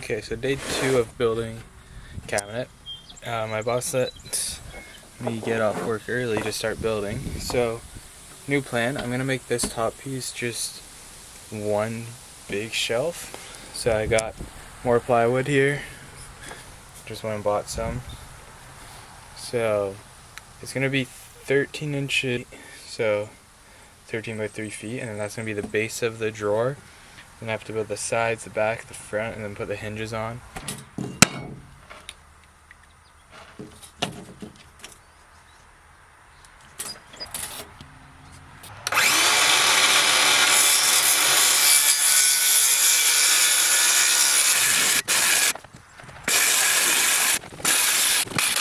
Okay, so day 2 of building cabinet. My boss let me get off work early to start building. So, new plan, I'm going to make this top piece just one big shelf. So I got more plywood here. Just went and bought some. So, it's going to be 13 inches, so 13 by 3 feet, and then that's going to be the base of the drawer. Then I have to build the sides, the back, the front, and then put the hinges on.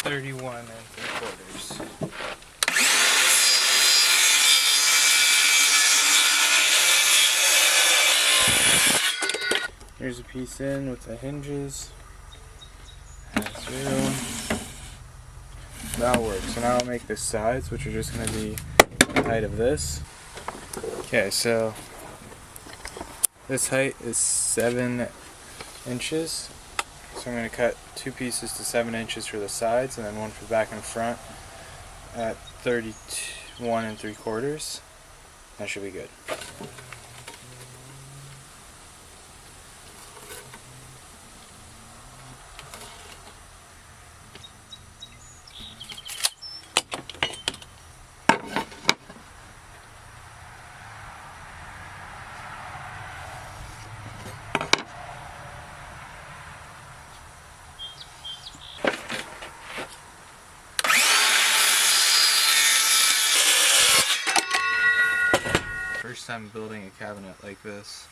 $31 3/4. Here's a piece in with the hinges. That's real. That'll work. So now I'll make the sides, which are just going to be the height of this. Okay, so this height is 7 inches. So I'm going to cut 2 pieces to 7 inches for the sides, and then one for back and front at 31 3/4. That should be good. First time building a cabinet like this,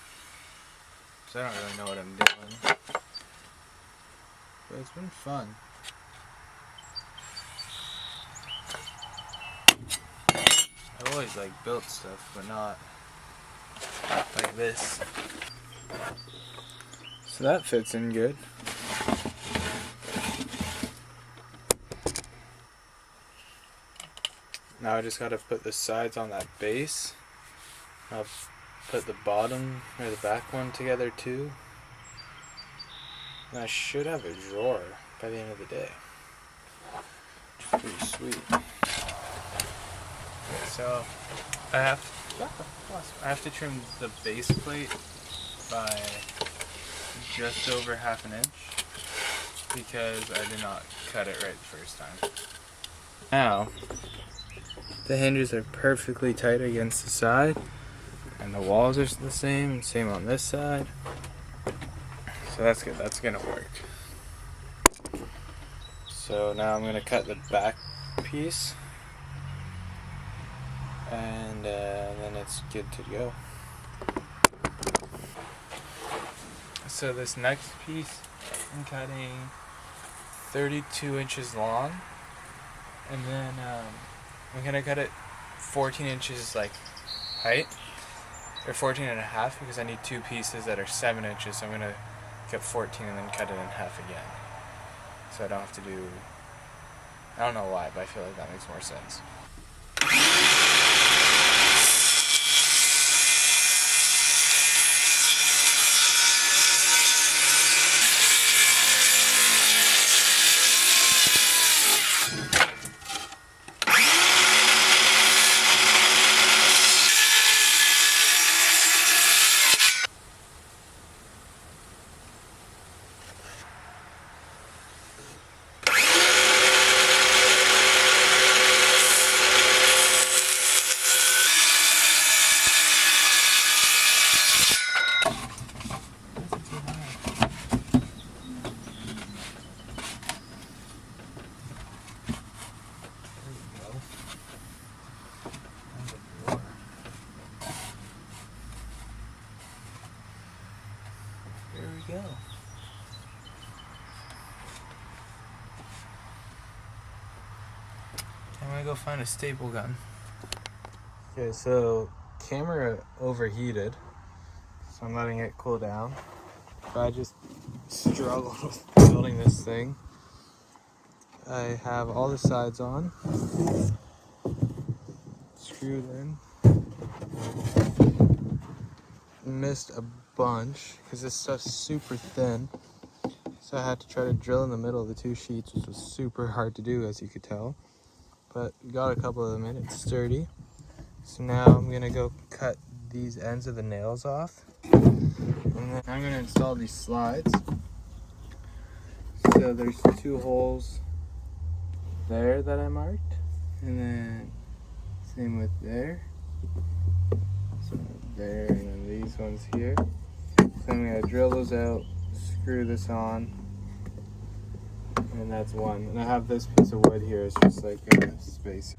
so I don't really know what I'm doing, but it's been fun. I've always built stuff, but not like this. So that fits in good. Now I just gotta put the sides on that base. I'll put the bottom or the back one together too. And I should have a drawer by the end of the day. Pretty sweet. Okay, so I have to trim the base plate by just over ½ inch because I did not cut it right the first time. Now the hinges are perfectly tight against the side. And the walls are the same on this side. So that's good, that's gonna work. So now I'm gonna cut the back piece. And then it's good to go. So this next piece, I'm cutting 32 inches long. And then I'm gonna cut it 14 inches height. Or 14.5 because I need 2 pieces that are 7 inches, so I'm going to cut 14 and then cut it in half again. So I don't have to do, I don't know why, but I feel like that makes more sense. There we go. I'm gonna go find a staple gun. Okay, so camera overheated, so I'm letting it cool down. But I just struggled with building this thing. I have all the sides on, screwed in. Missed a bunch because this stuff's super thin. So I had to try to drill in the middle of the two sheets, which was super hard to do, as you could tell. But got a couple of them in, it's sturdy. So now I'm gonna go cut these ends of the nails off. And then I'm gonna install these slides. So there's 2 holes there that I marked. And then same with there. So there, and then these ones here. So I'm gonna drill those out, screw this on, and that's one. And I have this piece of wood here, it's just like a space.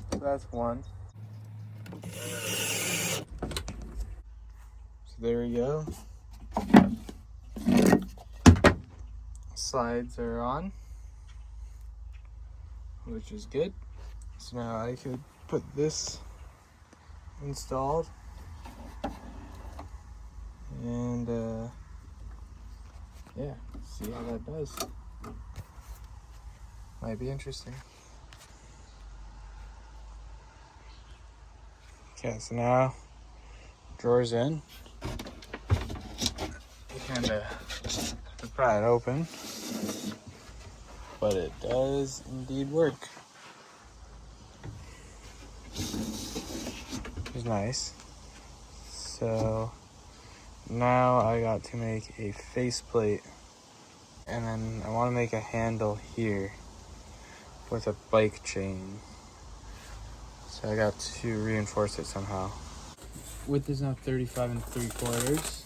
So that's one. So there we go. Slides are on, which is good. So now I could put this installed, and yeah, see how that does. Might be interesting. Okay, so now drawers in. You kind of pry it open, but it does indeed work. It's nice. So now I got to make a faceplate, and then I want to make a handle here with a bike chain. So I got to reinforce it somehow. Width is now 35 3/4,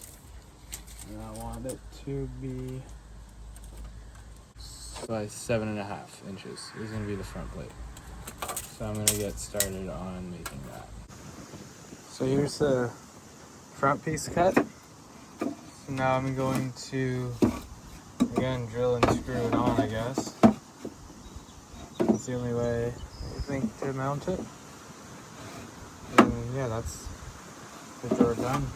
and I want it to be by 7.5 inches. Is going to be the front plate. So I'm going to get started on making that. So here's the front piece cut. So now I'm going to again drill and screw it on, I guess. That's the only way I think to mount it. And yeah, that's the drawer done.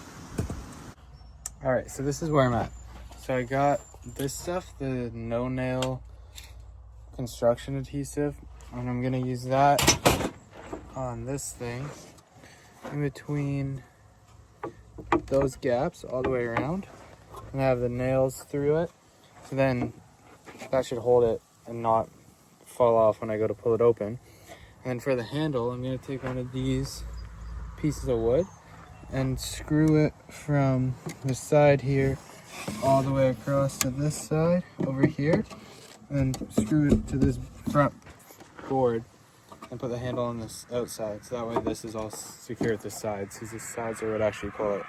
Alright, so this is where I'm at. So I got this stuff, the no nail construction adhesive, and I'm gonna use that on this thing in between those gaps all the way around, and I have the nails through it, so then that should hold it and not fall off when I go to pull it open. And then for the handle, I'm gonna take one of these pieces of wood and screw it from the side here all the way across to this side over here, and screw it to this front board and put the handle on this outside, so that way this is all secure at the sides, because the sides are what actually pull it.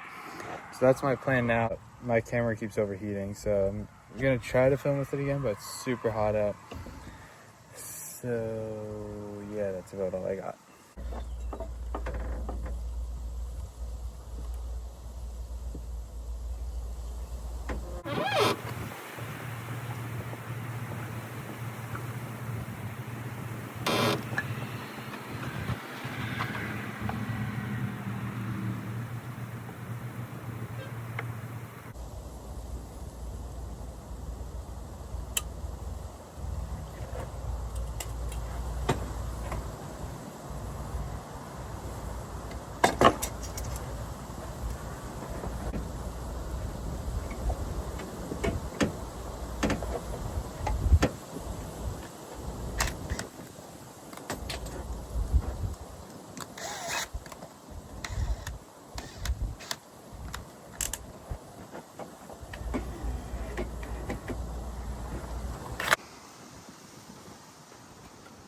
So that's my plan now. My camera keeps overheating, so I'm gonna try to film with it again, but it's super hot out. So yeah, that's about all I got.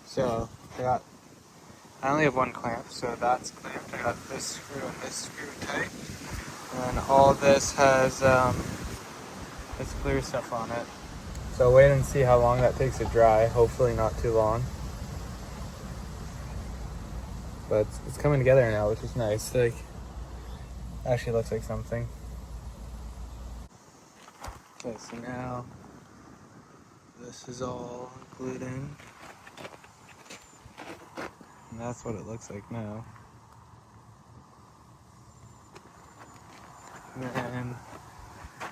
So I got I only have one clamp, so that's clamped. I got this screw and this screw tight. And then all this has this clear stuff on it. So wait and see how long that takes to dry. Hopefully not too long. But it's coming together now, which is nice. Like, actually looks like something. Okay, so now this is all glued in. And that's what it looks like now. And then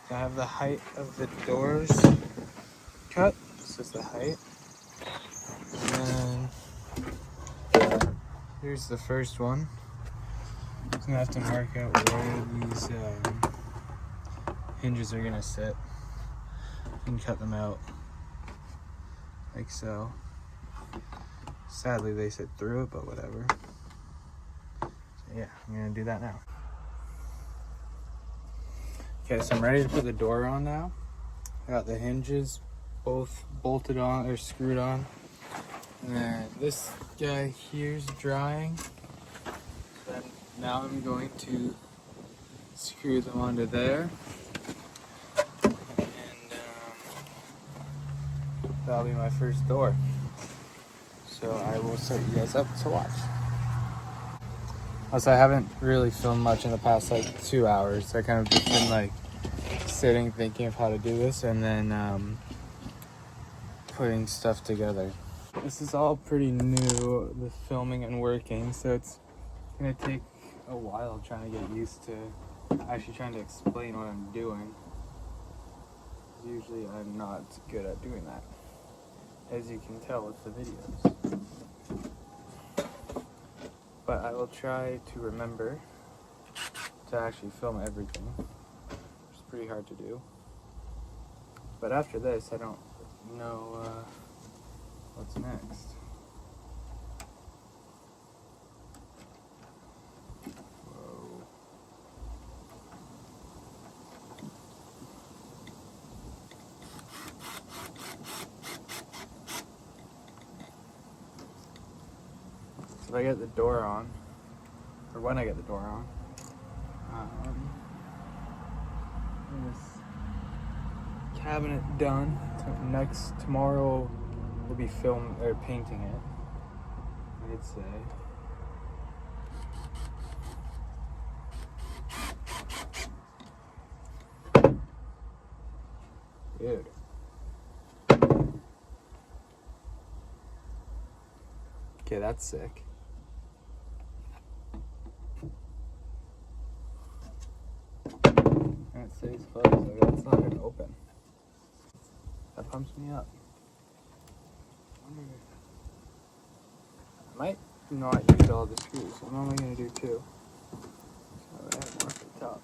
I have the height of the doors cut. This is the height. And then here's the first one. I'm gonna have to mark out where these hinges are gonna sit and cut them out like so. Sadly, they sit through it, but whatever. So yeah, I'm gonna do that now. Okay, so I'm ready to put the door on now. I got the hinges both bolted on or screwed on. And then this guy here's drying. Then now I'm going to screw them onto there. And that'll be my first door. So I will set you guys up to watch. Also, I haven't really filmed much in the past like 2 hours. I kind of just been like sitting thinking of how to do this and then putting stuff together. This is all pretty new, the filming and working, so it's gonna take a while trying to get used to actually trying to explain what I'm doing. Usually I'm not good at doing that, as you can tell with the videos. But I will try to remember to actually film everything, which is pretty hard to do. But after this, I don't know what's next. Whoa. So if I get the door on, or when I get the door on, this cabinet done. Tomorrow we'll be painting it, I'd say. Dude. Okay, that's sick. And it stays closed, so that's not gonna open. That pumps me up. I might not use all the screws. I'm only gonna do 2. So I have more for the top.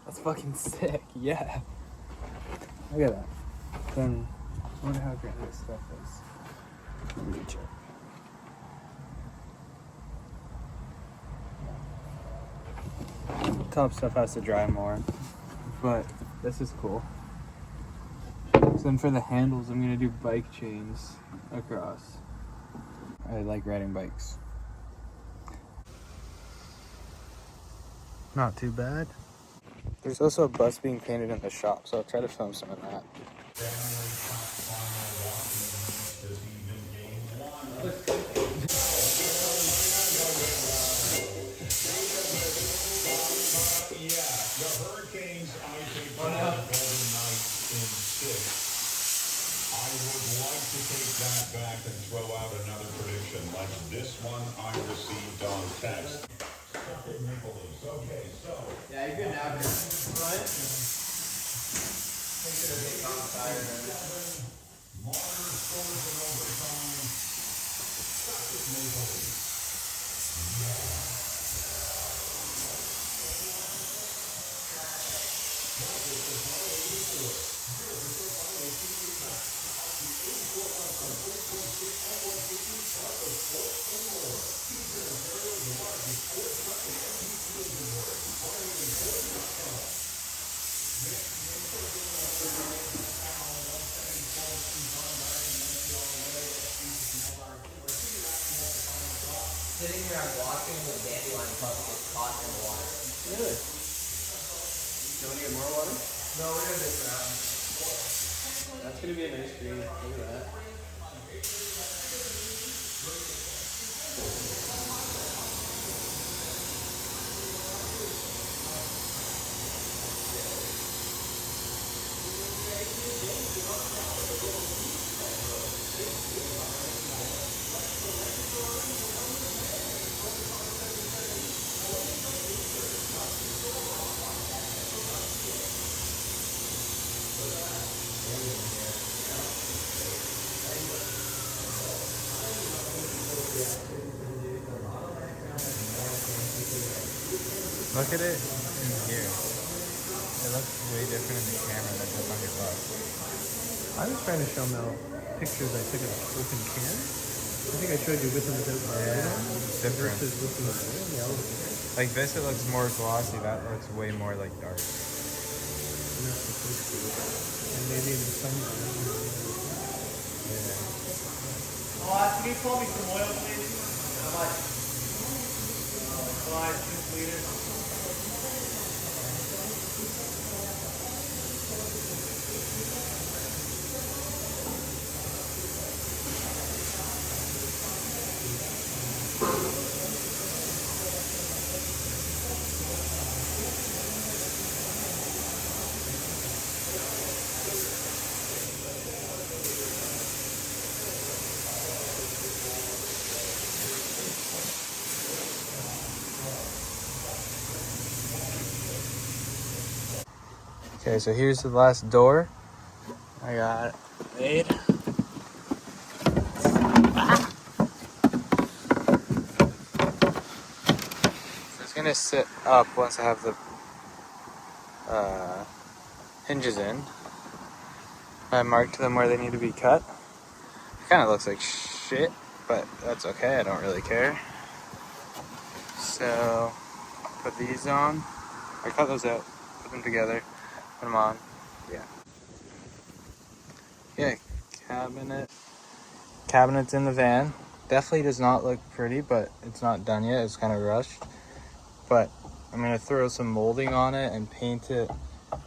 That's fucking sick, yeah. Look at that. Then I wonder how great this stuff is. Let me check. Top stuff has to dry more, but this is cool. So then for the handles, I'm gonna do bike chains across. I like riding bikes. Not too bad. There's also a bus being painted in the shop, so I'll try to film some of that. Back and throw out another prediction like this one I received on text. Okay, so Yeah, you're good now. What? Make sure to take on fire. Modern scores in overtime. Stuck with Maple Leaf. sitting here, I'm watching the dandelion puff get caught in the water. Really? You want to get more water? No, we're gonna mix it out. That's gonna be a nice green. Look at that. Look at it in here. It looks way different in the camera than it does on your bus. I was trying to show Mel pictures I took of open can. I think I showed you with and without Yeah, vinyl it's different. versus with and without. Yeah, all the Like this, it looks more glossy. That looks way more like dark. and that's supposed to. And maybe in the summer. Yeah. Can you pull me some oil, please? How much? 2 liters. Okay, so here's the last door. I got it made. So it's gonna sit up once I have the hinges in. I marked them where they need to be cut. It kind of looks like shit, but that's okay. I don't really care. So put these on. I cut those out, put them together, put them on. Yeah. Yeah, cabinet's in the van. Definitely does not look pretty, but it's not done yet. It's kind of rushed. But I'm gonna throw some molding on it and paint it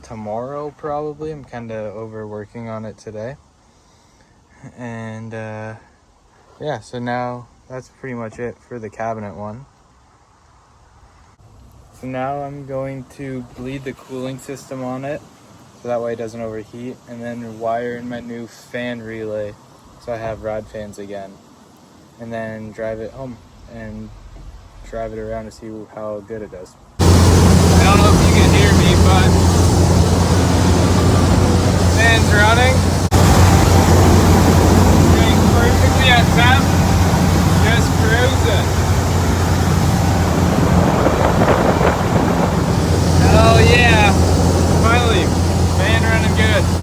tomorrow probably. I'm kind of overworking on it today. And yeah, so now that's pretty much it for the cabinet one. So now I'm going to bleed the cooling system on it so that way it doesn't overheat, and then wire in my new fan relay so I have rod fans again, and then drive it home and drive it around to see how good it does.